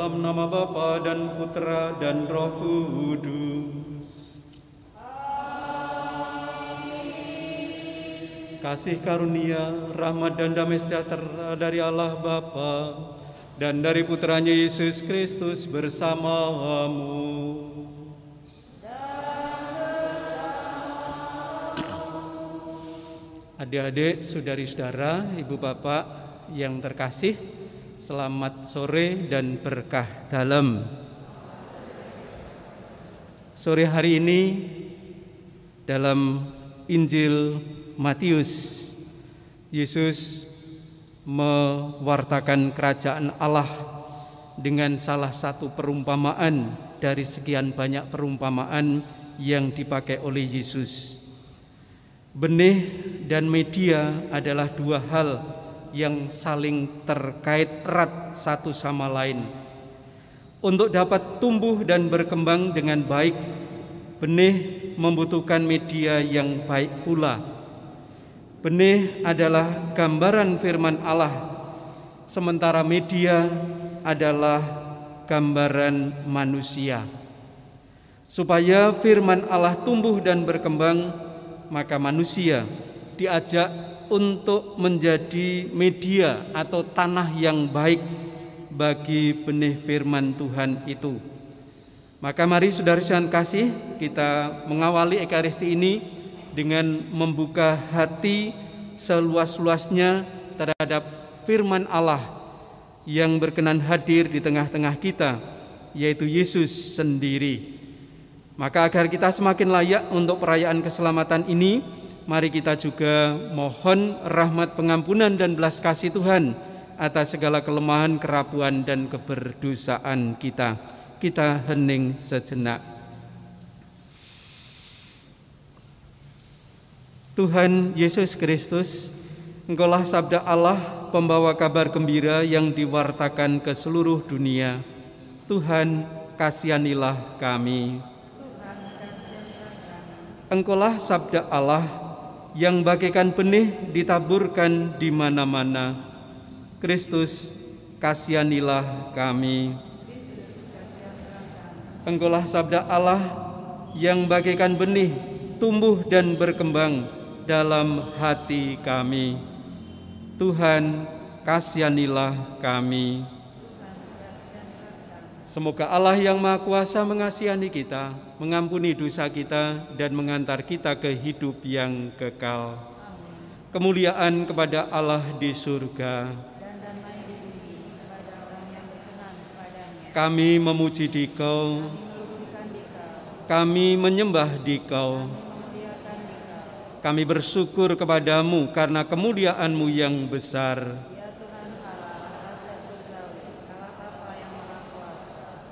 dalam nama Bapa dan Putra dan Roh Kudus. Kasih karunia, rahmat dan damai sejahtera dari Allah Bapa dan dari Putranya Yesus Kristus bersamamu. Adik-adik, saudari-saudara, ibu bapak yang terkasih, selamat sore dan berkah dalam. Sore hari ini dalam Injil Matius, Yesus mewartakan kerajaan Allah dengan salah satu perumpamaan dari sekian banyak perumpamaan yang dipakai oleh Yesus. Benih dan media adalah dua hal yang saling terkait erat satu sama lain. Untuk dapat tumbuh dan berkembang dengan baik, benih membutuhkan media yang baik pula. Benih adalah gambaran firman Allah, sementara media adalah gambaran manusia. Supaya firman Allah tumbuh dan berkembang, maka manusia diajak untuk menjadi media atau tanah yang baik bagi benih firman Tuhan itu. Maka mari saudara-saudara kasih, kita mengawali Ekaristi ini dengan membuka hati seluas-luasnya terhadap firman Allah yang berkenan hadir di tengah-tengah kita, yaitu Yesus sendiri. Maka agar kita semakin layak untuk perayaan keselamatan ini, mari kita juga mohon rahmat pengampunan dan belas kasih Tuhan atas segala kelemahan, kerapuan dan keberdosaan kita. Kita hening sejenak. Tuhan Yesus Kristus, Engkaulah sabda Allah, pembawa kabar gembira yang diwartakan ke seluruh dunia. Tuhan, kasihanilah kami. Engkaulah sabda Allah yang bagaikan benih ditaburkan di mana-mana. Kristus, kasihanilah kami. Engkaulah sabda Allah yang bagaikan benih tumbuh dan berkembang dalam hati kami. Tuhan, kasihanilah kami. Semoga Allah yang Maha Kuasa mengasihani kita, mengampuni dosa kita, dan mengantar kita ke hidup yang kekal. Kemuliaan kepada Allah di surga. Kami memuji Dikau, kami menyembah Dikau, kami bersyukur kepadamu karena kemuliaan-Mu yang besar.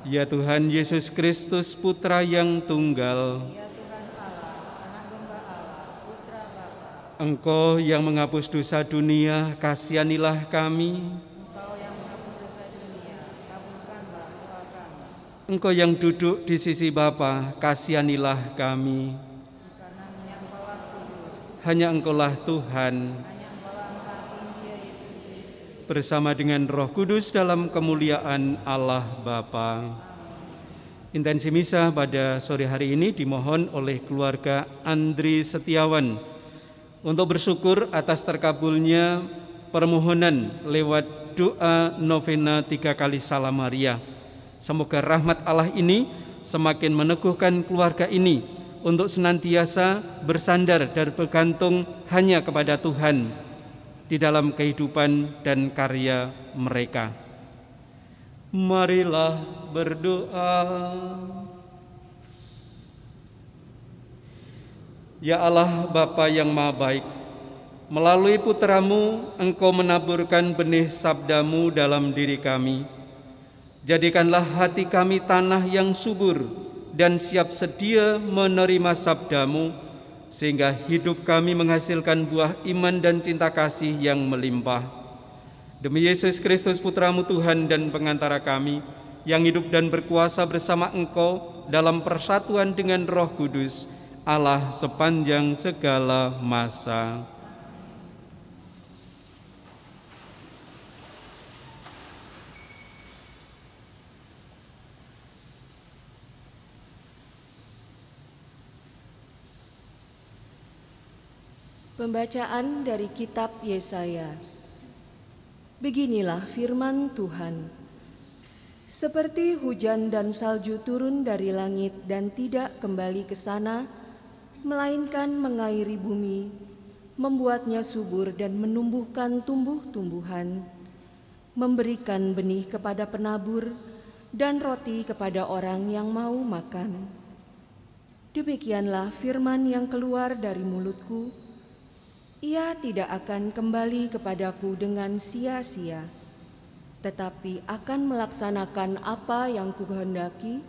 Ya Tuhan Yesus Kristus, Putra yang tunggal. Engkau yang menghapus dosa dunia, kasihanilah kami. Engkau yang duduk di sisi Bapa, kasihanilah kami. Hanya Engkaulah Tuhan, bersama dengan Roh Kudus dalam kemuliaan Allah Bapa. Intensi misa pada sore hari ini dimohon oleh keluarga Andri Setiawan untuk bersyukur atas terkabulnya permohonan lewat doa novena 3 kali Salam Maria. Semoga rahmat Allah ini semakin meneguhkan keluarga ini untuk senantiasa bersandar dan bergantung hanya kepada Tuhan di dalam kehidupan dan karya mereka. Marilah berdoa. Ya Allah Bapa yang Maha Baik, melalui Putramu Engkau menaburkan benih sabda-Mu dalam diri kami. Jadikanlah hati kami tanah yang subur dan siap sedia menerima sabda-Mu, sehingga hidup kami menghasilkan buah iman dan cinta kasih yang melimpah. Demi Yesus Kristus, Putra-Mu Tuhan dan pengantara kami, yang hidup dan berkuasa bersama Engkau dalam persatuan dengan Roh Kudus, Allah sepanjang segala masa. Pembacaan dari kitab Yesaya. Beginilah firman Tuhan. Seperti hujan dan salju turun dari langit dan tidak kembali ke sana, melainkan mengairi bumi, membuatnya subur dan menumbuhkan tumbuh-tumbuhan, memberikan benih kepada penabur dan roti kepada orang yang mau makan. Demikianlah firman yang keluar dari mulutku. Ia tidak akan kembali kepadaku dengan sia-sia, tetapi akan melaksanakan apa yang kukehendaki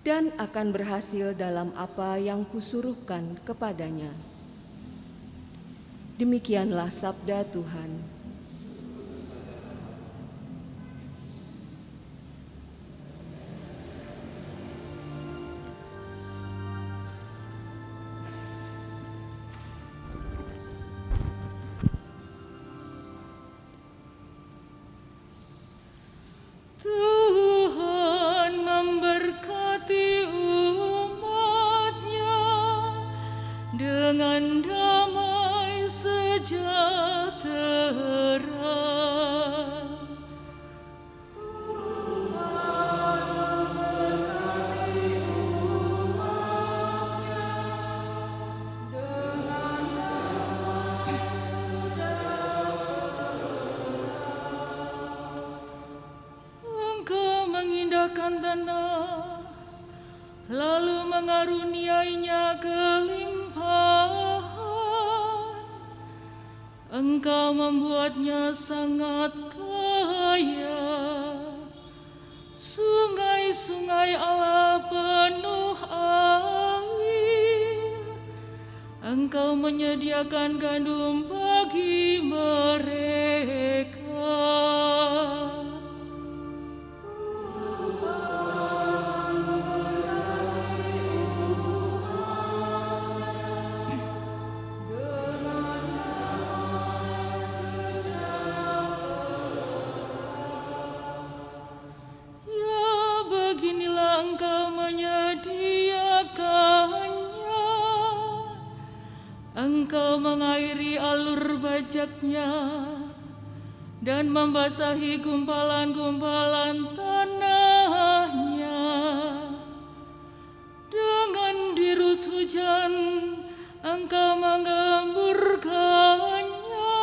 dan akan berhasil dalam apa yang kusuruhkan kepadanya. Demikianlah sabda Tuhan. Tuhan memberkati umat-Nya dengan damai sejahtera. Tuhan memberkati umat-Nya dengan damai sejahtera. Engkau mengindahkan tanah, lalu mengaruniainya kelimpahan. Engkau membuatnya sangat kaya. Sungai-sungai Allah penuh air. Engkau menyediakan gandum bagi mereka. Beginilah Engkau menyediakannya. Engkau mengairi alur bajaknya dan membasahi gumpalan-gumpalan tanahnya. Dengan dirus hujan Engkau menggemburkannya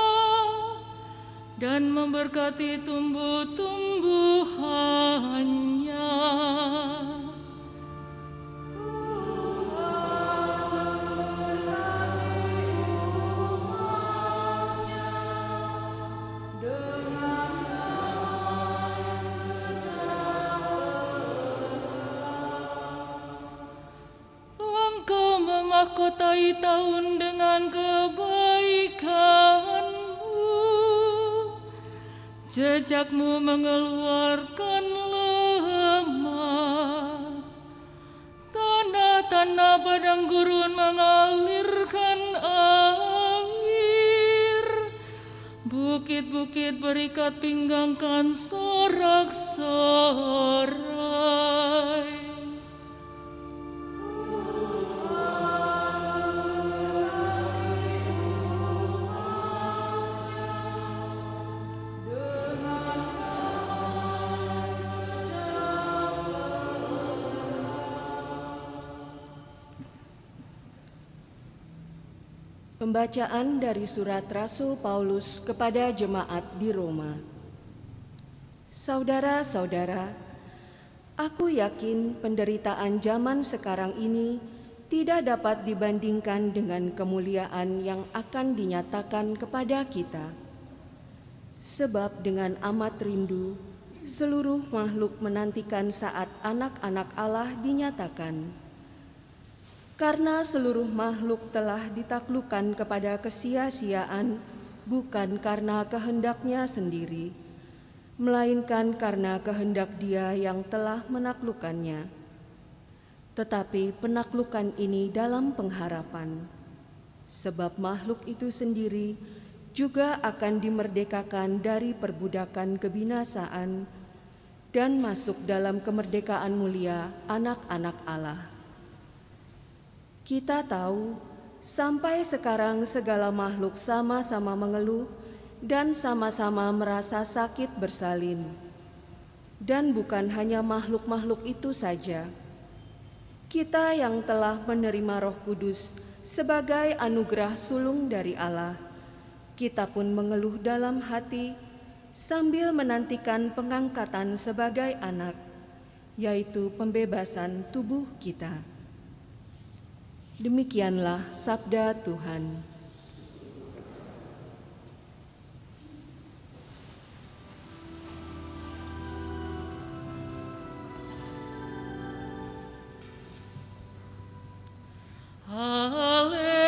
dan memberkati tumbuh-tumbuhannya. Engkau memahkotai tahun dengan kebaikan-Mu. Jejakmu mengeluarkan lemak. Tanah-tanah padang gurun mengalirkan air. Bukit-bukit berikat pinggangkan sorak-sorai. Pembacaan dari surat Rasul Paulus kepada jemaat di Roma. Saudara-saudara, aku yakin penderitaan zaman sekarang ini tidak dapat dibandingkan dengan kemuliaan yang akan dinyatakan kepada kita. Sebab dengan amat rindu, seluruh makhluk menantikan saat anak-anak Allah dinyatakan. Karena seluruh makhluk telah ditaklukkan kepada kesia-siaan, bukan karena kehendaknya sendiri, melainkan karena kehendak Dia yang telah menaklukkannya. Tetapi penaklukan ini dalam pengharapan, sebab makhluk itu sendiri juga akan dimerdekakan dari perbudakan kebinasaan dan masuk dalam kemerdekaan mulia anak-anak Allah. Kita tahu Sampai sekarang segala makhluk sama-sama mengeluh dan sama-sama merasa sakit bersalin. Dan bukan hanya makhluk-makhluk itu saja. Kita yang telah menerima Roh Kudus sebagai anugerah sulung dari Allah, kita pun mengeluh dalam hati sambil menantikan pengangkatan sebagai anak, yaitu pembebasan tubuh kita. Demikianlah sabda Tuhan.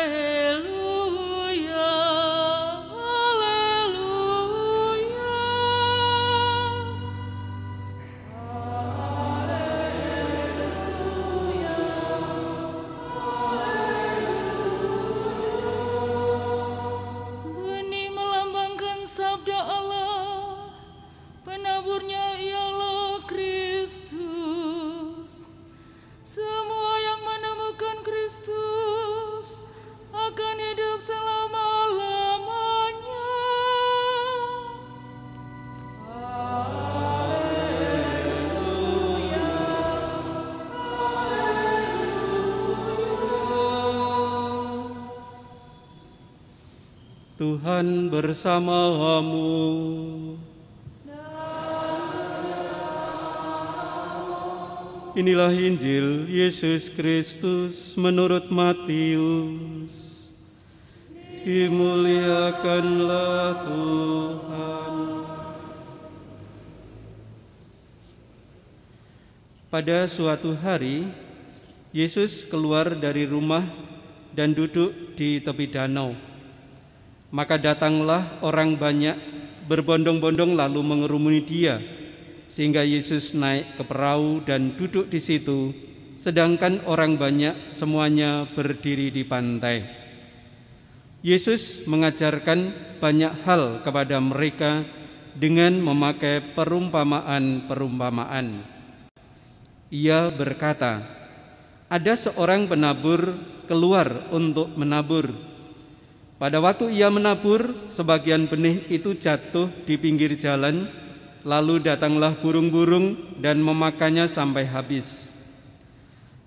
Haleluya, haleluya. Benih melambangkan sabda Allah, penaburnya ialah Kristus. Semua yang menemukan Kristus akan hidup selama-lamanya. Tuhan bersamamu. Inilah Injil Yesus Kristus menurut Matius. Dimuliakanlah Tuhan. Pada suatu hari, Yesus keluar dari rumah dan duduk di tepi danau. Maka datanglah orang banyak berbondong-bondong lalu mengerumuni dia, sehingga Yesus naik ke perahu dan duduk di situ, sedangkan orang banyak semuanya berdiri di pantai. Yesus mengajarkan banyak hal kepada mereka dengan memakai perumpamaan-perumpamaan. Ia berkata, ada seorang penabur keluar untuk menabur. Pada waktu ia menabur, sebagian benih itu jatuh di pinggir jalan, lalu datanglah burung-burung dan memakannya sampai habis.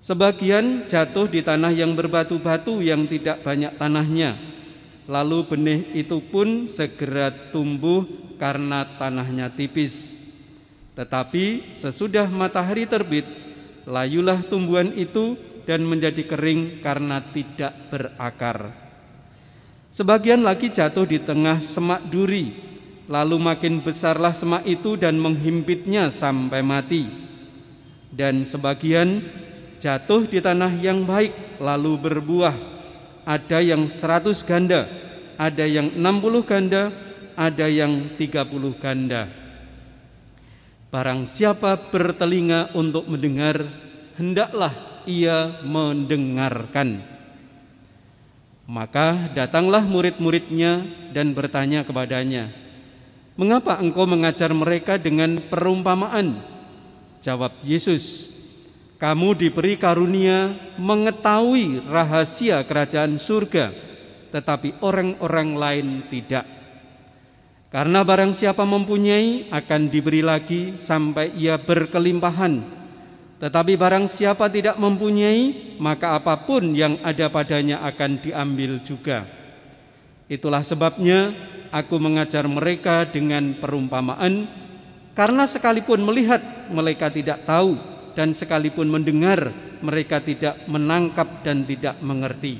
Sebagian jatuh di tanah yang berbatu-batu yang tidak banyak tanahnya, lalu benih itu pun segera tumbuh karena tanahnya tipis. Tetapi sesudah matahari terbit, layulah tumbuhan itu dan menjadi kering karena tidak berakar. Sebagian lagi jatuh di tengah semak duri, lalu makin besarlah semak itu dan menghimpitnya sampai mati. Dan sebagian jatuh di tanah yang baik, lalu berbuah. Ada yang 100 ganda, ada yang 60 ganda, ada yang 30 ganda. Barang siapa bertelinga untuk mendengar, hendaklah ia mendengarkan. Maka datanglah murid-muridnya dan bertanya kepadanya, mengapa engkau mengajar mereka dengan perumpamaan? Jawab Yesus, kamu diberi karunia mengetahui rahasia kerajaan surga, tetapi orang-orang lain tidak. Karena barang siapa mempunyai akan diberi lagi sampai ia berkelimpahan. Tetapi barang siapa tidak mempunyai, maka apapun yang ada padanya akan diambil juga. Itulah sebabnya aku mengajar mereka dengan perumpamaan, karena sekalipun melihat mereka tidak tahu, dan sekalipun mendengar mereka tidak menangkap dan tidak mengerti.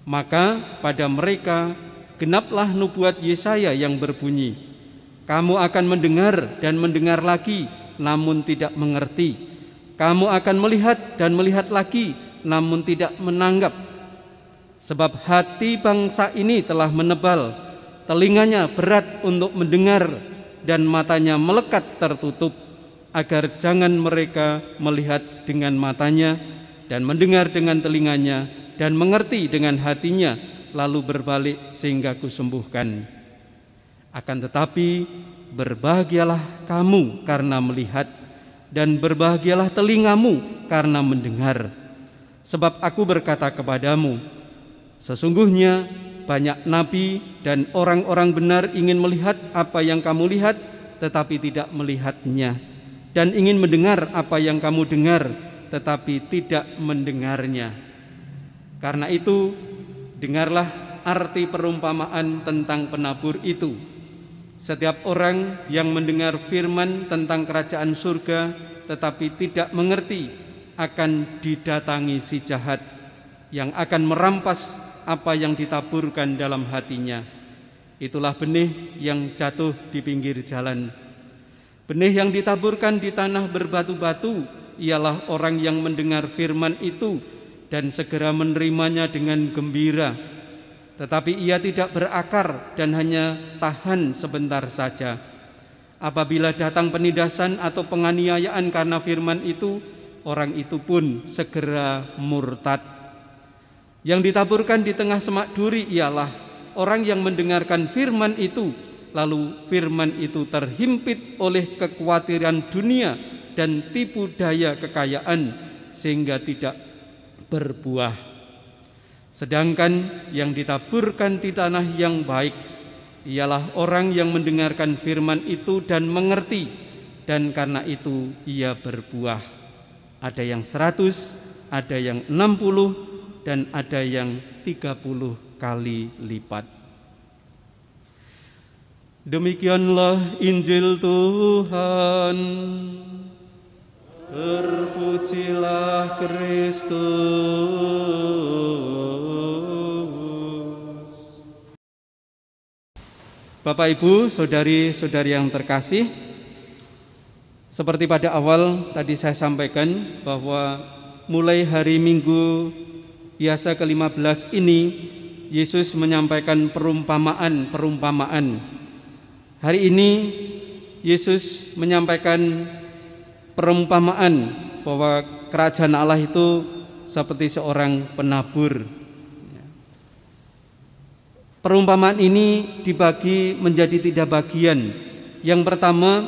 Maka pada mereka genaplah nubuat Yesaya yang berbunyi, kamu akan mendengar dan mendengar lagi, namun tidak mengerti. Kamu akan melihat dan melihat lagi, namun tidak menanggap. Sebab hati bangsa ini telah menebal, telinganya berat untuk mendengar, dan matanya melekat tertutup, agar jangan mereka melihat dengan matanya, dan mendengar dengan telinganya, dan mengerti dengan hatinya, lalu berbalik sehingga kusembuhkan. Akan tetapi, berbahagialah kamu karena melihat, dan berbahagialah telingamu karena mendengar. Sebab aku berkata kepadamu, Sesungguhnya banyak nabi dan orang-orang benar ingin melihat apa yang kamu lihat, tetapi tidak melihatnya, dan ingin mendengar apa yang kamu dengar, tetapi tidak mendengarnya. Karena itu, dengarlah arti perumpamaan tentang penabur itu. Setiap orang yang mendengar firman tentang kerajaan surga tetapi tidak mengerti, akan didatangi si jahat yang akan merampas apa yang ditaburkan dalam hatinya. Itulah benih yang jatuh di pinggir jalan. Benih yang ditaburkan di tanah berbatu-batu ialah orang yang mendengar firman itu dan segera menerimanya dengan gembira. Tetapi ia tidak berakar dan hanya tahan sebentar saja. Apabila datang penindasan atau penganiayaan karena firman itu, orang itu pun segera murtad. Yang ditaburkan di tengah semak duri ialah orang yang mendengarkan firman itu, lalu firman itu terhimpit oleh kekhawatiran dunia dan tipu daya kekayaan, sehingga tidak berbuah. Sedangkan yang ditaburkan di tanah yang baik ialah orang yang mendengarkan firman itu dan mengerti, dan karena itu ia berbuah. Ada yang 100, ada yang 60, dan ada yang 30 kali lipat. Demikianlah Injil Tuhan. Terpujilah Kristus. Bapak, Ibu, saudari-saudari yang terkasih, seperti pada awal tadi saya sampaikan bahwa mulai hari Minggu biasa ke-15 ini Yesus menyampaikan perumpamaan. Hari ini Yesus menyampaikan perumpamaan bahwa kerajaan Allah itu seperti seorang penabur. Perumpamaan ini dibagi menjadi 3 bagian. Yang pertama,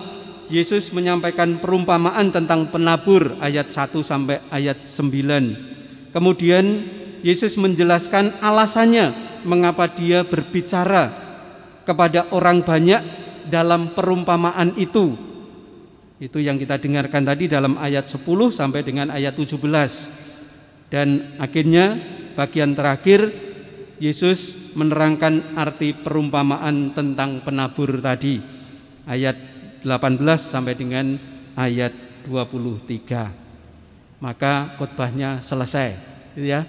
Yesus menyampaikan perumpamaan tentang penabur ayat 1 sampai ayat 9. Kemudian Yesus menjelaskan alasannya mengapa dia berbicara kepada orang banyak dalam perumpamaan itu. Itu yang kita dengarkan tadi dalam ayat 10 sampai dengan ayat 17. Dan akhirnya bagian terakhir Yesus menerangkan arti perumpamaan tentang penabur tadi, ayat 18 sampai dengan ayat 23. Maka khotbahnya selesai, gitu ya.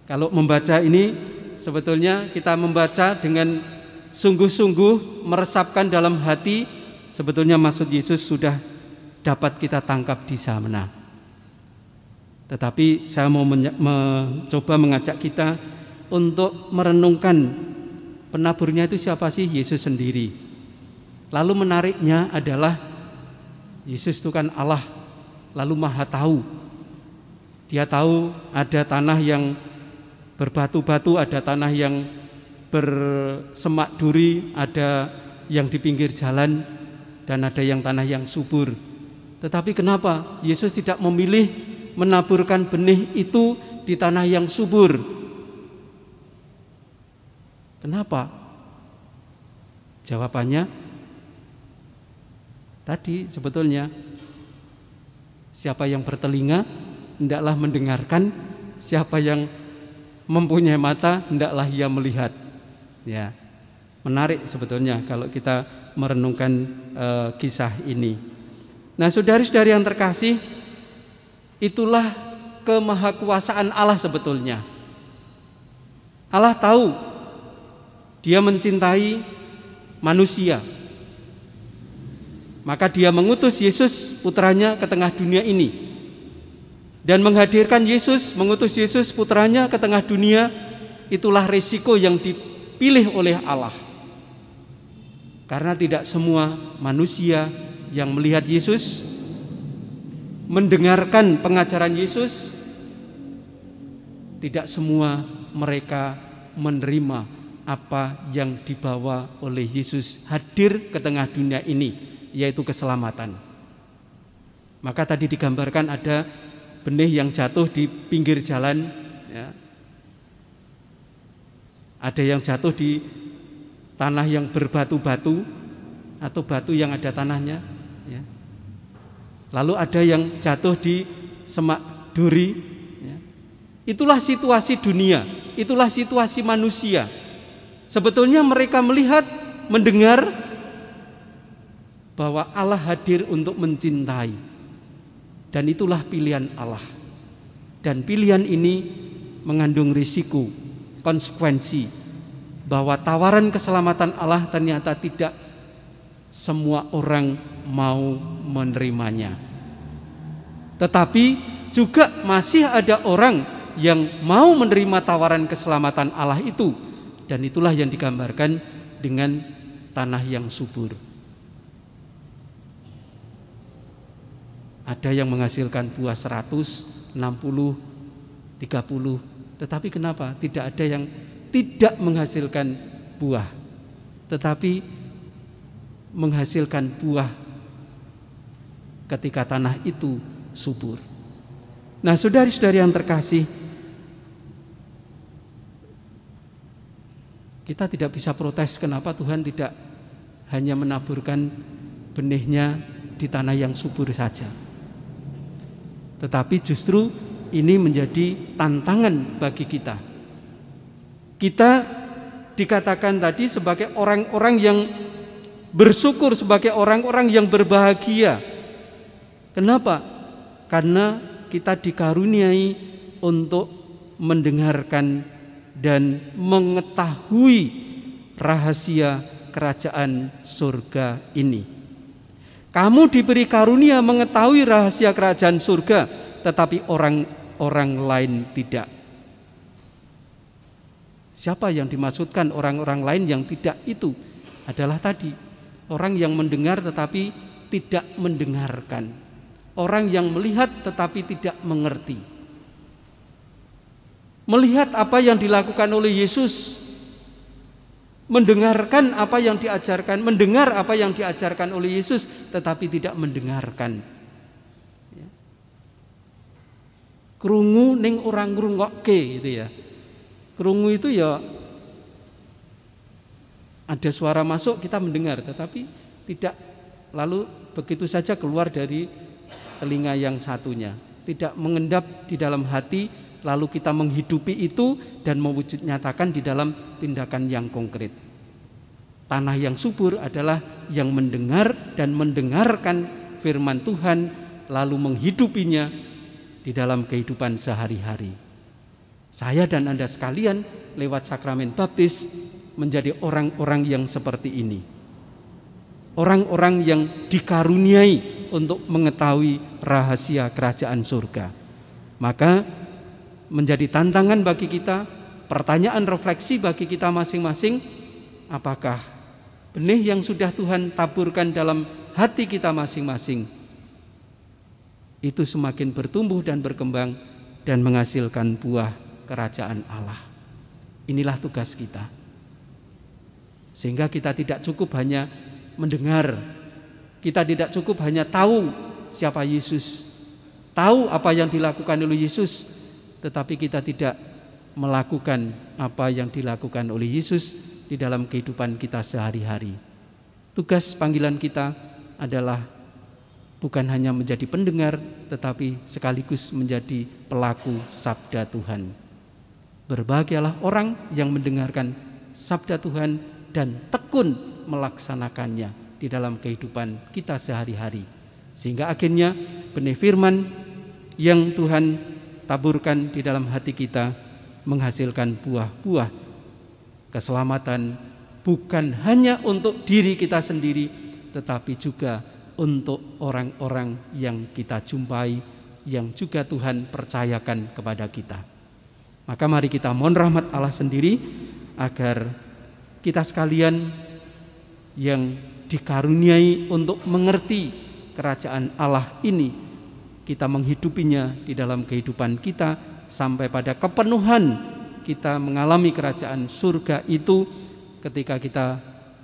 Kalau membaca ini sebetulnya kita membaca dengan sungguh-sungguh meresapkan dalam hati. Sebetulnya maksud Yesus sudah dapat kita tangkap di sana. Tetapi saya mau mencoba mengajak kita untuk merenungkan penaburnya itu siapa sih? Yesus sendiri. Lalu menariknya adalah Yesus itu kan Allah, lalu Maha tahu. Dia tahu ada tanah yang berbatu-batu, ada tanah yang bersemak duri, ada yang di pinggir jalan, dan ada yang tanah yang subur. Tetapi kenapa Yesus tidak memilih menaburkan benih itu di tanah yang subur? Kenapa? Jawabannya tadi sebetulnya, siapa yang bertelinga hendaklah mendengarkan, siapa yang mempunyai mata hendaklah ia melihat. Ya, menarik sebetulnya kalau kita merenungkan kisah ini. Nah, saudari-saudari yang terkasih, itulah kemahakuasaan Allah sebetulnya. Allah tahu Dia mencintai manusia, maka Dia mengutus Yesus putranya ke tengah dunia ini. Dan menghadirkan Yesus, mengutus Yesus putranya ke tengah dunia, itulah risiko yang dipilih oleh Allah. Karena tidak semua manusia yang melihat Yesus, mendengarkan pengajaran Yesus, tidak semua mereka menerima apa yang dibawa oleh Yesus hadir ke tengah dunia ini, yaitu keselamatan. Maka tadi digambarkan ada benih yang jatuh di pinggir jalan, ya. Ada yang jatuh di tanah yang berbatu-batu atau batu yang ada tanahnya, ya. Lalu ada yang jatuh di semak duri, ya. Itulah situasi dunia, itulah situasi manusia. Sebetulnya mereka melihat, mendengar bahwa Allah hadir untuk mencintai, dan itulah pilihan Allah. Dan pilihan ini mengandung risiko, konsekuensi, bahwa tawaran keselamatan Allah ternyata tidak semua orang mau menerimanya. Tetapi juga masih ada orang yang mau menerima tawaran keselamatan Allah itu, dan itulah yang digambarkan dengan tanah yang subur. Ada yang menghasilkan buah 100, 60, 30, tetapi kenapa tidak ada yang tidak menghasilkan buah, tetapi menghasilkan buah ketika tanah itu subur. Nah, saudari-saudari yang terkasih, kita tidak bisa protes kenapa Tuhan tidak hanya menaburkan benihnya di tanah yang subur saja. Tetapi justru ini menjadi tantangan bagi kita. Kita dikatakan tadi sebagai orang-orang yang bersyukur, sebagai orang-orang yang berbahagia. Kenapa? Karena kita dikaruniai untuk mendengarkan dan mengetahui rahasia kerajaan surga ini. Kamu diberi karunia mengetahui rahasia kerajaan surga, tetapi orang-orang lain tidak. Siapa yang dimaksudkan orang-orang lain yang tidak itu? Adalah tadi, orang yang mendengar tetapi tidak mendengarkan. Orang yang melihat tetapi tidak mengerti. Melihat apa yang dilakukan oleh Yesus, mendengarkan apa yang diajarkan, mendengar apa yang diajarkan oleh Yesus, tetapi tidak mendengarkan. Krungu ning orang ngrungokke gitu ya. Krungu itu ya ada suara masuk kita mendengar, tetapi tidak lalu begitu saja keluar dari telinga yang satunya, tidak mengendap di dalam hati, lalu kita menghidupi itu dan mewujud nyatakan di dalam tindakan yang konkret. Tanah yang subur adalah yang mendengar dan mendengarkan firman Tuhan, lalu menghidupinya di dalam kehidupan sehari-hari. Saya dan Anda sekalian lewat sakramen baptis menjadi orang-orang yang seperti ini. Orang-orang yang dikaruniai untuk mengetahui rahasia kerajaan surga. Maka menjadi tantangan bagi kita, pertanyaan refleksi bagi kita masing-masing, apakah benih yang sudah Tuhan taburkan dalam hati kita masing-masing itu semakin bertumbuh dan berkembang dan menghasilkan buah kerajaan Allah. Inilah tugas kita. Sehingga kita tidak cukup hanya mendengar, kita tidak cukup hanya tahu siapa Yesus, tahu apa yang dilakukan oleh Yesus, tetapi kita tidak melakukan apa yang dilakukan oleh Yesus di dalam kehidupan kita sehari-hari. Tugas panggilan kita adalah bukan hanya menjadi pendengar, tetapi sekaligus menjadi pelaku sabda Tuhan. Berbahagialah orang yang mendengarkan sabda Tuhan dan tekun melaksanakannya di dalam kehidupan kita sehari-hari. Sehingga akhirnya benih firman yang Tuhan taburkan di dalam hati kita menghasilkan buah-buah keselamatan, bukan hanya untuk diri kita sendiri, tetapi juga untuk orang-orang yang kita jumpai, yang juga Tuhan percayakan kepada kita. Maka mari kita mohon rahmat Allah sendiri agar kita sekalian yang dikaruniai untuk mengerti kerajaan Allah ini, kita menghidupinya di dalam kehidupan kita sampai pada kepenuhan kita mengalami kerajaan surga itu ketika kita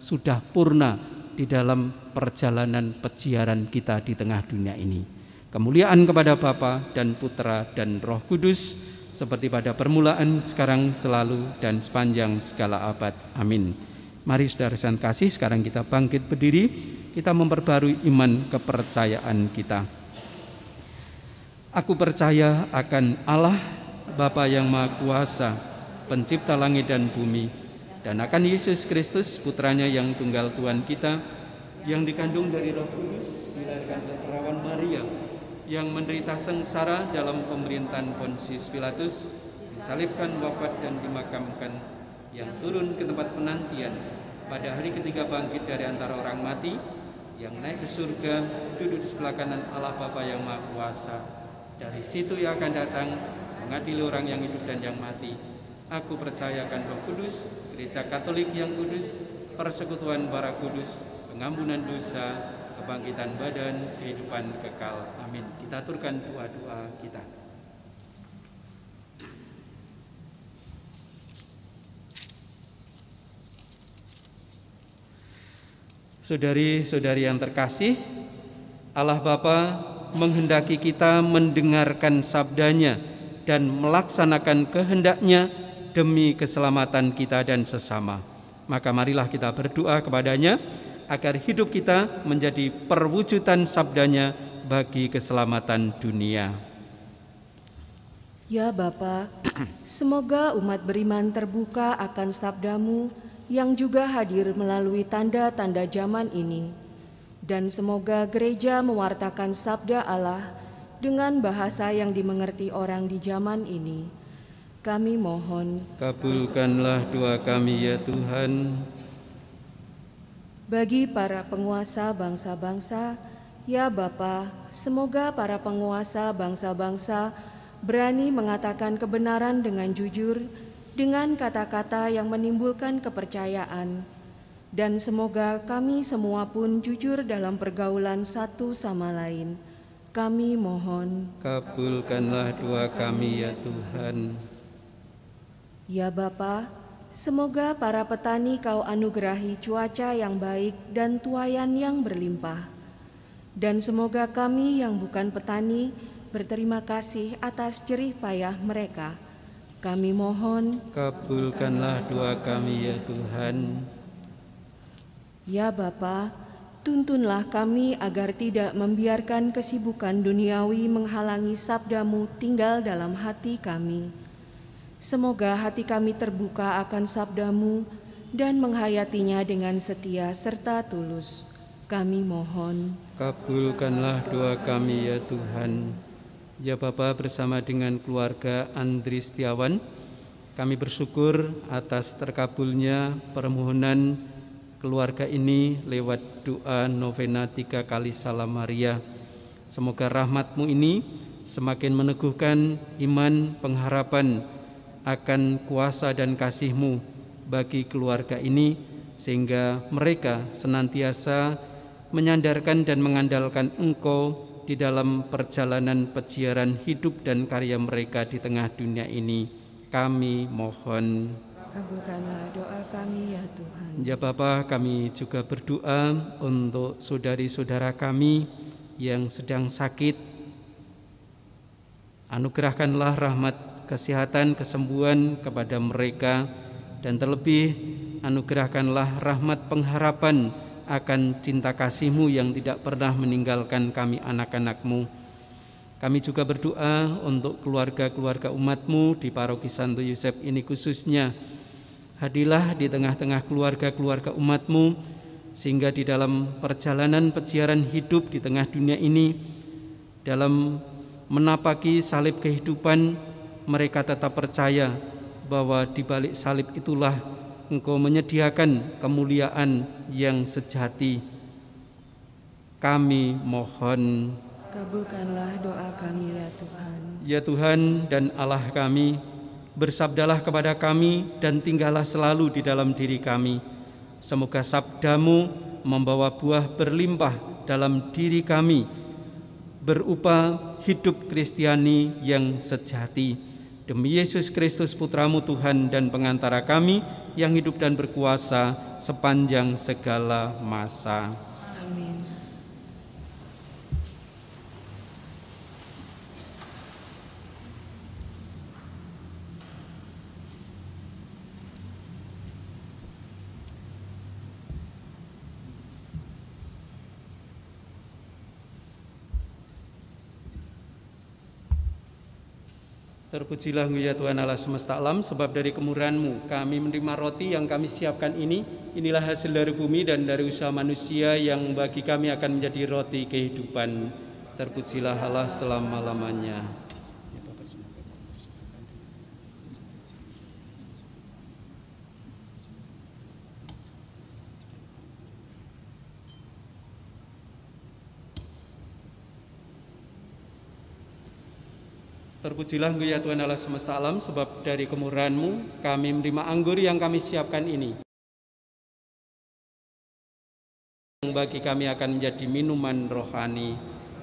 sudah purna di dalam perjalanan peziaran kita di tengah dunia ini. Kemuliaan kepada Bapa dan Putra dan Roh Kudus seperti pada permulaan, sekarang, selalu, dan sepanjang segala abad. Amin. Mari saudara yang kasih, sekarang kita bangkit berdiri, kita memperbarui iman kepercayaan kita. Aku percaya akan Allah, Bapa yang Maha Kuasa, pencipta langit dan bumi, dan akan Yesus Kristus, putranya yang tunggal Tuhan kita, yang dikandung dari Roh Kudus, dilahirkan oleh perawan Maria, yang menderita sengsara dalam pemerintahan Pontius Pilatus, disalibkan, wafat, dan dimakamkan, yang turun ke tempat penantian, pada hari ketiga bangkit dari antara orang mati, yang naik ke surga, duduk di sebelah kanan Allah Bapa yang Maha Kuasa. Dari situ ia akan datang mengadili orang yang hidup dan yang mati. Aku percayakan Roh Kudus, Gereja Katolik yang kudus, persekutuan bara kudus, pengampunan dosa, kebangkitan badan, kehidupan kekal. Amin. Kita aturkan doa-doa kita. Saudari-saudari yang terkasih, Allah Bapa menghendaki kita mendengarkan sabdanya dan melaksanakan kehendaknya demi keselamatan kita dan sesama. Maka marilah kita berdoa kepadanya agar hidup kita menjadi perwujudan sabdanya bagi keselamatan dunia. Ya Bapa, semoga umat beriman terbuka akan sabdamu yang juga hadir melalui tanda-tanda zaman ini. Dan semoga gereja mewartakan sabda Allah dengan bahasa yang dimengerti orang di zaman ini. Kami mohon, kabulkanlah doa kami ya Tuhan. Bagi para penguasa bangsa-bangsa, ya Bapa, semoga para penguasa bangsa-bangsa berani mengatakan kebenaran dengan jujur, dengan kata-kata yang menimbulkan kepercayaan. Dan semoga kami semua pun jujur dalam pergaulan satu sama lain. Kami mohon, kabulkanlah doa kami ya Tuhan. Ya Bapa, semoga para petani Kau anugerahi cuaca yang baik dan tuaian yang berlimpah. Dan semoga kami yang bukan petani berterima kasih atas jerih payah mereka. Kami mohon, kabulkanlah doa kami ya Tuhan. Ya Bapa, tuntunlah kami agar tidak membiarkan kesibukan duniawi menghalangi sabdamu tinggal dalam hati kami. Semoga hati kami terbuka akan sabdamu dan menghayatinya dengan setia serta tulus. Kami mohon, kabulkanlah doa kami ya Tuhan. Ya Bapa, bersama dengan keluarga Andri Setiawan, kami bersyukur atas terkabulnya permohonan keluarga ini lewat doa novena 3 kali Salam Maria. Semoga rahmat-Mu ini semakin meneguhkan iman pengharapan akan kuasa dan kasih-Mu bagi keluarga ini, sehingga mereka senantiasa menyandarkan dan mengandalkan Engkau di dalam perjalanan peziaran hidup dan karya mereka di tengah dunia ini. Kami mohon, kabulkanlah doa kami ya Tuhan. ya Bapa, kami juga berdoa untuk saudari-saudara kami yang sedang sakit. Anugerahkanlah rahmat kesehatan, kesembuhan kepada mereka, dan terlebih anugerahkanlah rahmat pengharapan akan cinta kasih-Mu yang tidak pernah meninggalkan kami anak-anak-Mu. Kami juga berdoa untuk keluarga-keluarga umat-Mu di Paroki Santo Yosef ini khususnya. Hadirlah di tengah-tengah keluarga-keluarga umat-Mu, sehingga di dalam perjalanan peziaran hidup di tengah dunia ini, dalam menapaki salib kehidupan, mereka tetap percaya bahwa di balik salib itulah Engkau menyediakan kemuliaan yang sejati. Kami mohon, Kabulkanlah doa kami ya Tuhan. ya Tuhan dan Allah kami, bersabdalah kepada kami dan tinggallah selalu di dalam diri kami. Semoga sabda-Mu membawa buah berlimpah dalam diri kami, berupa hidup Kristiani yang sejati. Demi Yesus Kristus Putra-Mu Tuhan dan pengantara kami, yang hidup dan berkuasa sepanjang segala masa. Amin. Terpujilah Engkau ya Tuhan Allah semesta alam, sebab dari kemurahan-Mu kami menerima roti yang kami siapkan ini. Inilah hasil dari bumi dan dari usaha manusia yang bagi kami akan menjadi roti kehidupan. Terpujilah Allah selama-lamanya. Terpujilah Engkau ya Tuhan Allah semesta alam, sebab dari kemurahan-Mu kami menerima anggur yang kami siapkan ini, yang bagi kami akan menjadi minuman rohani.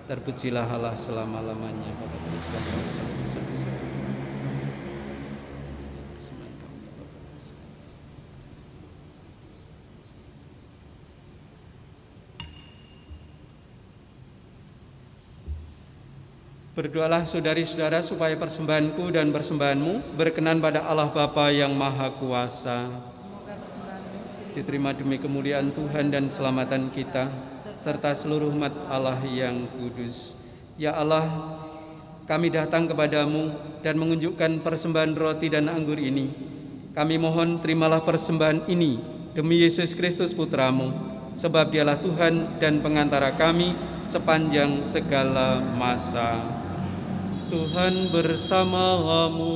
Terpujilah Allah selama-lamanya. Bapa kami sekalian, berdoalah saudari-saudara supaya persembahanku dan persembahanmu berkenan pada Allah Bapa yang Maha Kuasa. Semoga persembahanmu Diterima demi kemuliaan Tuhan dan keselamatan kita, serta seluruh umat Allah yang kudus. Ya Allah, kami datang kepadamu dan mengunjukkan persembahan roti dan anggur ini. Kami mohon terimalah persembahan ini demi Yesus Kristus Putramu, sebab Dialah Tuhan dan pengantara kami sepanjang segala masa. Tuhan bersamamu.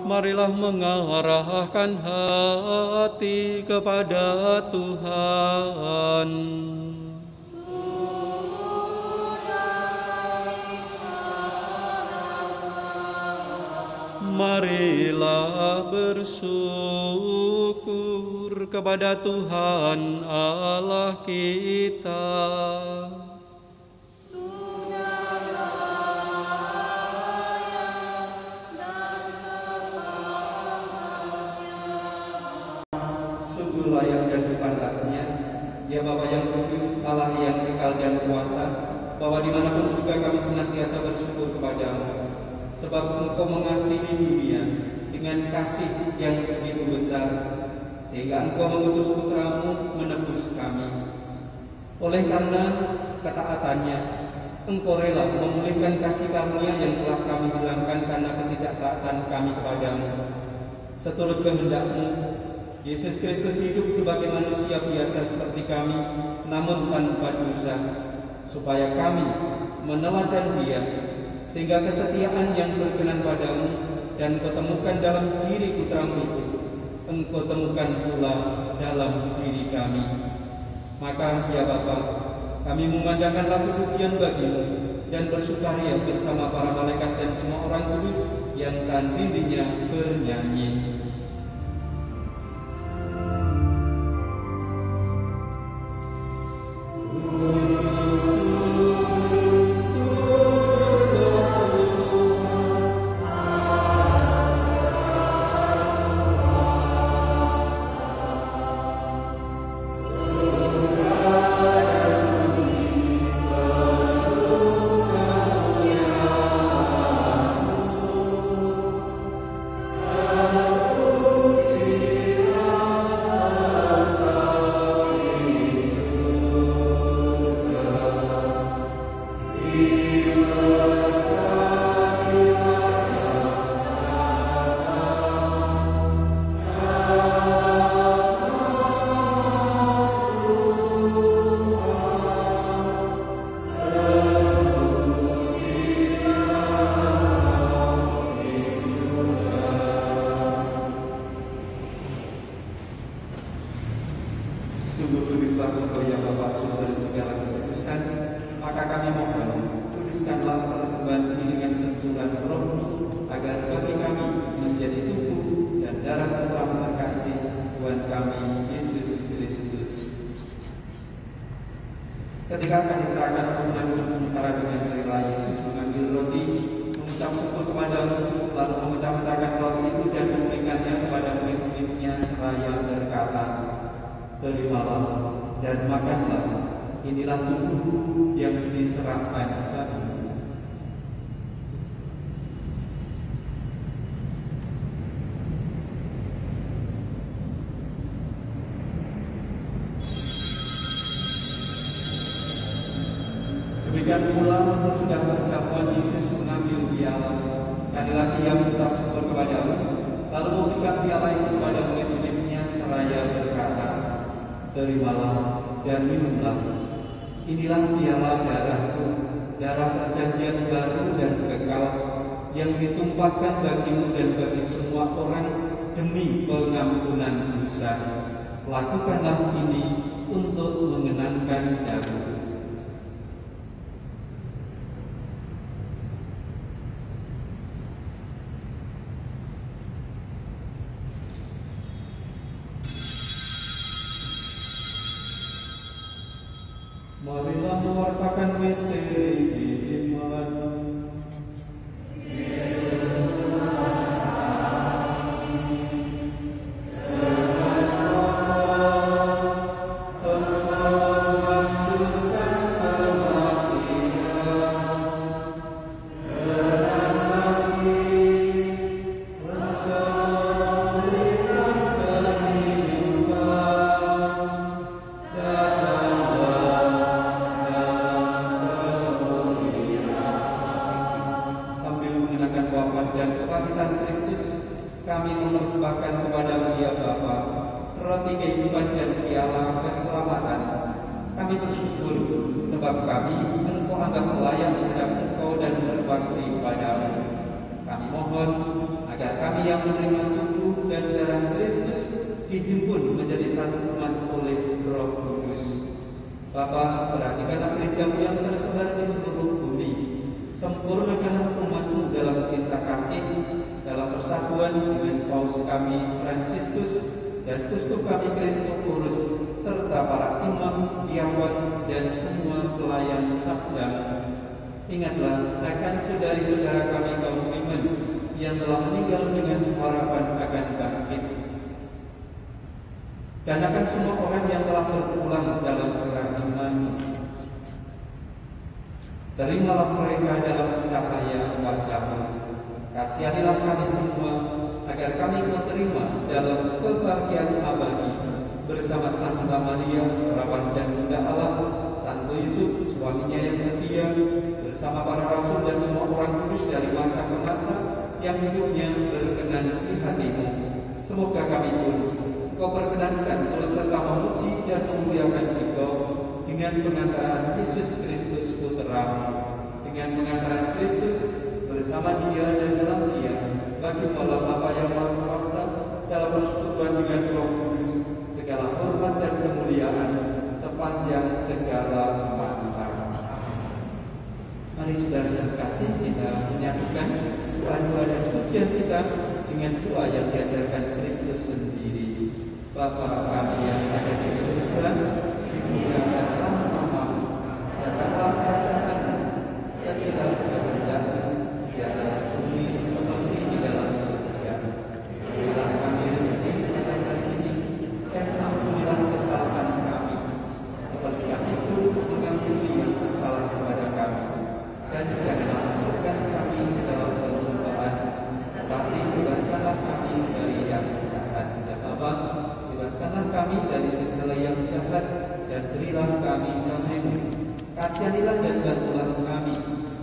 Marilah mengarahkan hati kepada Tuhan. Marilah bersyukur kepada Tuhan Allah kita. Sungguh layak dan sepantasnya, ya Bapa yang kudus, Allah yang kekal dan kuasa, bahwa dimanapun juga kami senantiasa bersyukur kepadamu, sebab Engkau mengasihi dunia dengan kasih yang begitu besar, sehingga Engkau mengutus Putramu menebus kami. Oleh karena ketaatannya, Engkau rela memulihkan kasih karunia yang telah kami hilangkan karena ketidaktaatan kami kepadamu. Seturut kehendak-Mu, Yesus Kristus hidup sebagai manusia biasa seperti kami, namun tanpa dosa, supaya kami meneladan Dia, sehingga kesetiaan yang berkenan padamu dan Engkau temukan dalam diri Putramu itu, Engkau temukan pula dalam diri kami. Maka ya Bapa, kami memandangkan lagu pujian bagi-Mu dan bersukaria bersama para malaikat dan semua orang kudus yang tandinnya bernyanyi. Sungguh kuduslah Engkau ya Bapa sumber segala kekudusan, maka kami mohon, kuduskanlah persembahan ini dengan tunjukan Roh, agar bagi kami menjadi tubuh dan darah Putra terkasih Tuhan kami Yesus Kristus. Ketika akan diserahkan Tuhan sengsara dengan rela, Yesus mengambil roti, mengucap syukur kepadamu, lalu memecah-mecahkan roti itu dan memberikannya kepada murid-muridnya seraya berkata, "Terimalah dan makanlah, inilah tubuhku yang diserahkan bagimu." Demikian Demikian pula sesudah perjamuan Yesus mengambil piala. Sekali lagi ia mengucap syukur kepada Allah, lalu memberikan piala itu kepada murid-muridnya seraya berkata, "Terimalah dan minumlah. Inilah piala darahku, darah perjanjian baru dan kekal, yang ditumpahkan bagimu dan bagi semua orang demi pengampunan dosa. Lakukanlah ini untuk mengenangkan aku." Marilah mewartakan misteri iman. Kami mempersembahkan kepada-Mu ya Bapa, roti kehidupan dan piala keselamatan. Kami bersyukur sebab kami Engkau anggap layak terhadap Engkau dan berbakti pada-Mu. Kami mohon agar kami yang menerima tubuh dan darah Kristus dihimpun menjadi satu umat oleh Roh Kudus. Bapa, perhatikanlah gereja-Mu yang tersebar di seluruh bumi. Sempurnakanlah umat-Mu dalam cinta kasih, dalam persatuan dengan Paus kami Fransiskus dan Uskup kami Kristoforus serta para imam, diakon dan semua pelayan sabda. Ingatlah akan saudari-saudara kami kaum beriman yang telah meninggal dengan harapan akan bangkit, dan akan semua orang yang telah berpulang dalam terang iman. Terimalah mereka dalam cahaya wajah-Mu. Kasihanilah kami semua agar kami menerima dalam kebahagiaan abadi bersama Santa Maria, perawan dan Bunda Allah, Santo Yusuf, suaminya yang setia, bersama para rasul dan semua orang kudus dari masa ke masa yang hidupnya berkenan di hati-Mu. Semoga kami pun Kau perkenankan terus serta memuji dan memuliakan Engkau dengan pengantaran Yesus Kristus Putra-Mu, dengan pengantaran Kristus bersama Dia dan dalam Dia, bagi Allah Bapa yang Maha Kuasa, dalam persekutuan dengan Roh Kudus, segala hormat dan kemuliaan sepanjang segala masa. Mari saudara sekasih, kita menyatukan doa-doa dan pujian kita dengan doa yang diajarkan Kristus sendiri. Bapa kami yang ada di surga, dimuliakanlah namamu, datanglah kerajaanmu, jadilah kehendakmu di atas bumi seperti di dalam surga. Berilah kami rezeki pada hari ini, dan ampunilah kesalahan kami, seperti kami pun mengampuni yang bersalah kepada kami. Dan janganlah masukkan kami ke dalam pencobaan, tetapi bebaskanlah kami dari yang jahat. Ya Bapa, bebaskanlah kami dari segala yang jahat, dan berilah kami kasih-Mu. Kasihanilah dan bantulah kami,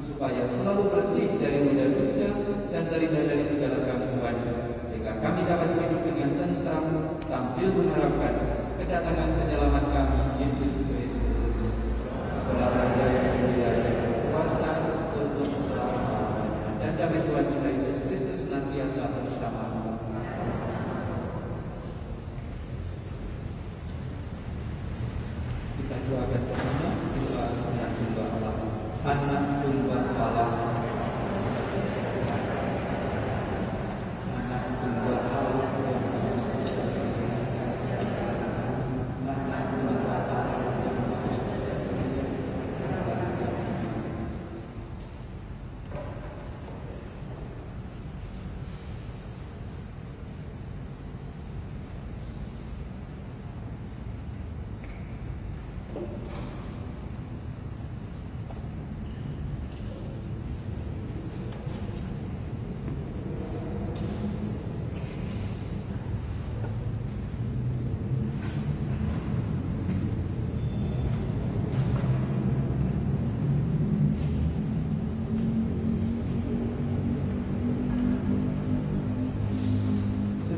supaya selalu bersih dari noda dosa dan dari segala gangguan, sehingga kami dapat hidup dengan tentram sambil mengharapkan kedatangan penyelamat kami, Yesus Kristus. Adalah Raja yang mulia dan berkuasa untuk selama-lamanya. Dan damai Tuhan kita Yesus Kristus senantiasa bersama-mu. Kita doakan bersama doa anak tunggal Allah, anak tunggal Allah, anak tunggal Allah yang anak tunggal Allah.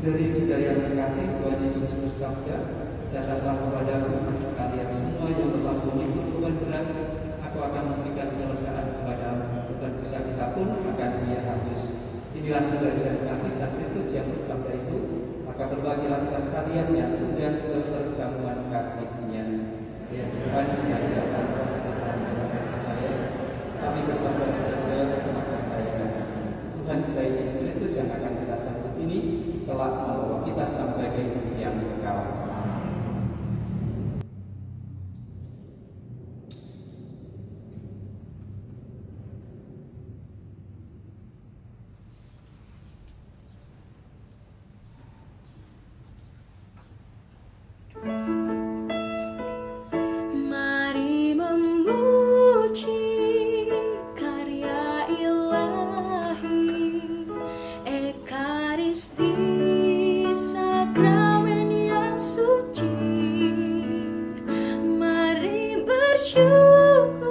Saudari-saudari yang terkasih, Tuhan Yesus bersabda, "Datanglah kepadaku, kalian semua yang lelah memikul beban berat, aku akan memberikan kelegaan kepadamu. Beban besar kita pun akan Ia hapus." Inilah saudari yang terkasih, saat Kristus yang bersabda itu, maka berbagilah kita sekalian yang kemudian ke perjamuan kasih-Nya. Ya Tuhan, saya akan rasakan dalam kasih saya, kami bersama saya, maka saya Tuhan kita Yesus Kristus yang akan kita sambut ini telah membawa kita sampai ke hidup yang kekal. Mari memuji karya ilahi, Ekaristi sakramen yang suci. Mari bersyukur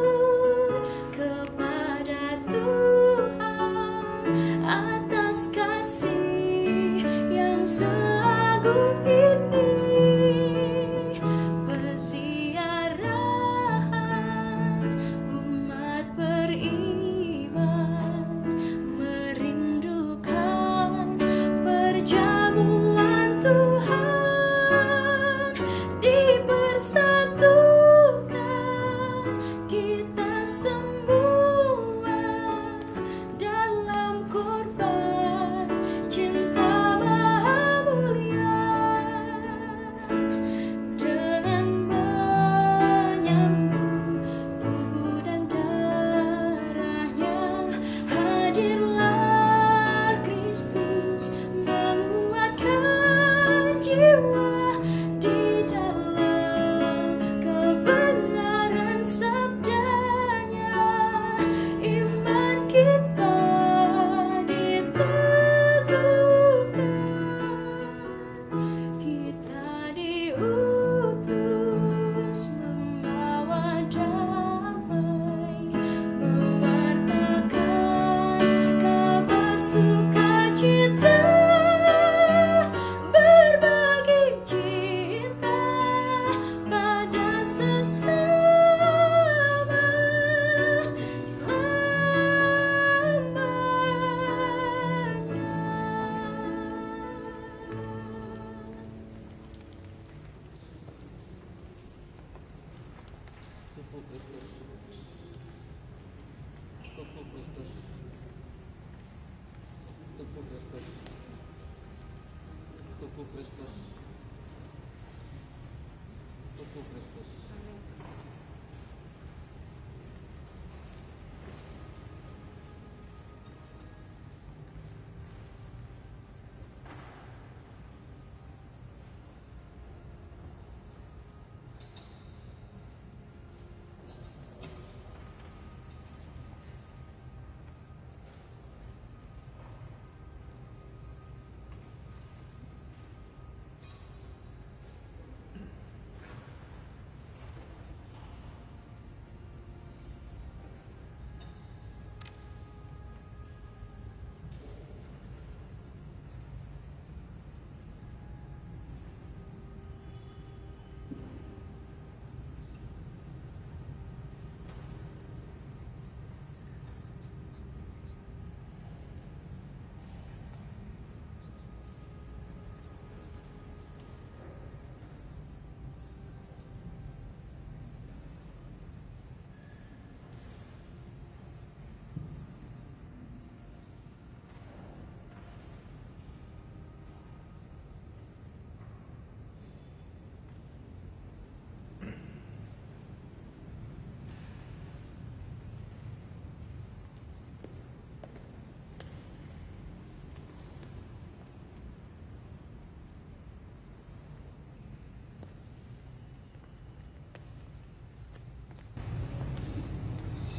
kepada Tuhan atas kasih yang seagung ini. Peziarahan umat beriman merindukan perjamuan Tuhan, dipersatukan kita semua dalam korban cinta maha mulia, dengan menyambut tubuh dan darahnya. Hadirlah Kristus menguatkan jiwa di dalam kebenaran sabdanya. Iman kita diteguhkan, kita diutus membawa damai, mewartakan kabar sukacita, berbagi cinta pada sesama Tubuh Kristus, tubuh Kristus, tubuh Kristus, tubuh Kristus, tubuh Kristus.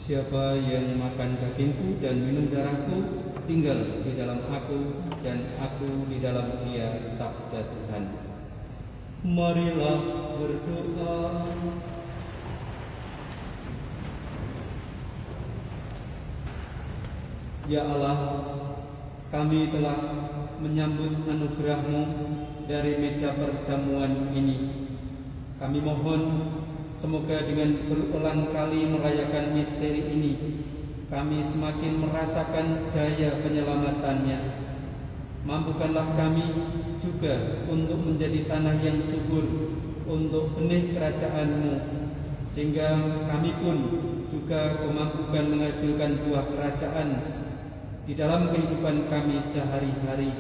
Siapa yang makan dagingku dan minum darahku tinggal di dalam aku dan aku di dalam dia, sabda Tuhan. Marilah berdoa. Ya Allah, kami telah menyambut anugerah-Mu dari meja perjamuan ini. Kami mohon semoga dengan berulang kali merayakan misteri ini, kami semakin merasakan daya penyelamatannya. Mampukanlah kami juga untuk menjadi tanah yang subur untuk benih kerajaan-Mu, sehingga kami pun juga kemampuan menghasilkan buah kerajaan di dalam kehidupan kami sehari-hari.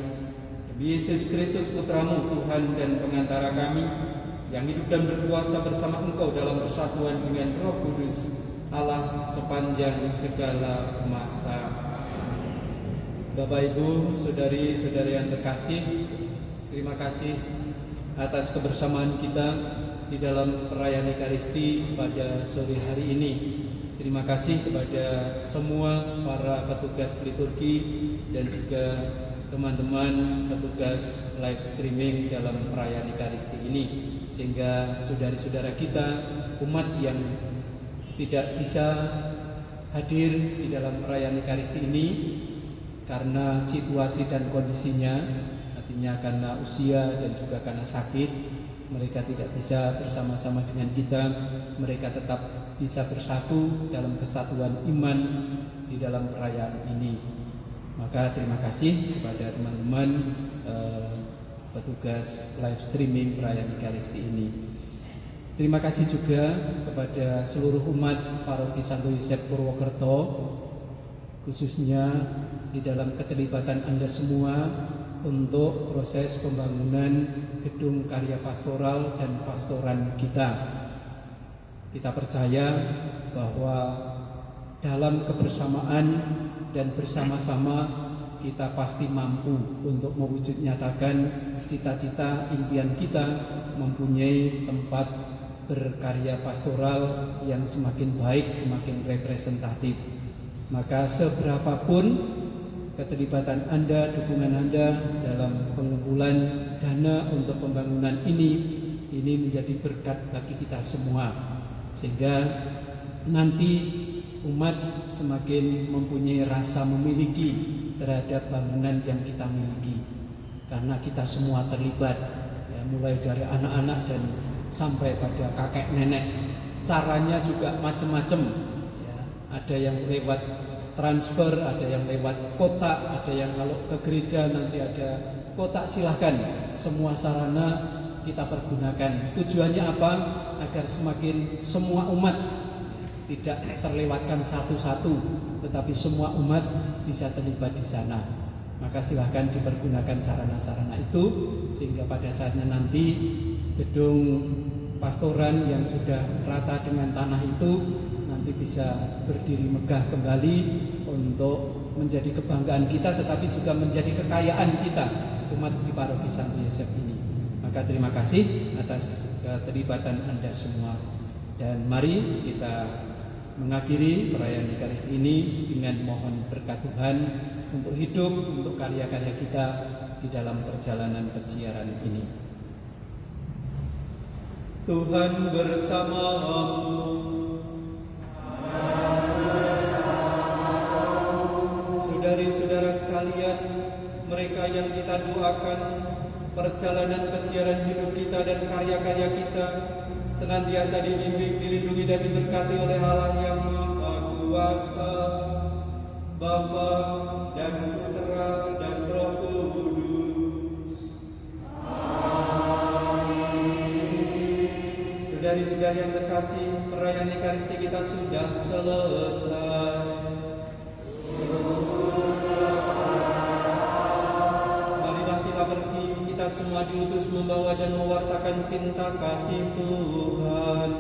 Demi Yesus Kristus Putra-Mu, Tuhan dan Pengantara kami, yang hidup dan berkuasa bersama Engkau dalam persatuan dengan Roh Kudus, Allah sepanjang segala masa. Bapak, Ibu, saudari-saudari yang terkasih, terima kasih atas kebersamaan kita di dalam perayaan Ekaristi pada sore hari ini. Terima kasih kepada semua para petugas liturgi dan juga teman-teman petugas live streaming dalam perayaan Ekaristi ini, sehingga saudara-saudara kita, umat yang tidak bisa hadir di dalam perayaan Ekaristi ini karena situasi dan kondisinya, artinya karena usia dan juga karena sakit, mereka tidak bisa bersama-sama dengan kita. Mereka tetap bisa bersatu dalam kesatuan iman di dalam perayaan ini. Maka terima kasih kepada teman-teman petugas live streaming perayaan Ekaristi ini. Terima kasih juga kepada seluruh umat Paroki Santo Yosef Purwokerto, khususnya di dalam keterlibatan Anda semua untuk proses pembangunan gedung karya pastoral dan pastoran kita. Kita percaya bahwa dalam kebersamaan dan bersama-sama kita pasti mampu untuk mewujud nyatakan cita-cita impian kita mempunyai tempat berkarya pastoral yang semakin baik, semakin representatif. Maka seberapapun keterlibatan Anda, dukungan Anda dalam pengumpulan dana untuk pembangunan ini menjadi berkat bagi kita semua, sehingga nanti umat semakin mempunyai rasa memiliki terhadap bangunan yang kita miliki, karena kita semua terlibat, ya, mulai dari anak-anak dan sampai pada kakek nenek. Caranya juga macam-macam, ya. Ada yang lewat transfer, ada yang lewat kotak, ada yang kalau ke gereja nanti ada kotak, silahkan. Semua sarana kita pergunakan. Tujuannya apa? Agar semakin semua umat tidak terlewatkan satu-satu, tetapi semua umat bisa terlibat di sana. Maka silahkan dipergunakan sarana-sarana itu, sehingga pada saatnya nanti gedung pastoran yang sudah rata dengan tanah itu nanti bisa berdiri megah kembali untuk menjadi kebanggaan kita, tetapi juga menjadi kekayaan kita umat di Paroki Santo Yosef ini. Maka terima kasih atas keterlibatan Anda semua, dan mari kita mengakhiri perayaan Ekaristi ini dengan mohon berkat Tuhan untuk hidup, untuk karya-karya kita di dalam perjalanan peziaran ini. Tuhan bersamamu. Saudari-saudara sekalian, mereka yang kita doakan, perjalanan peziaran hidup kita dan karya-karya kita senantiasa dibimbing, dilindungi dan diberkati oleh Allah yang Maha Kuasa, Bapa dan Putra dan Roh Kudus. Amin. Saudari-saudari yang terkasih, perayaan Ekaristi kita sudah selesai. Marilah kita pergi, kita semua diutus membawa dan mewartakan cinta kasih Tuhan.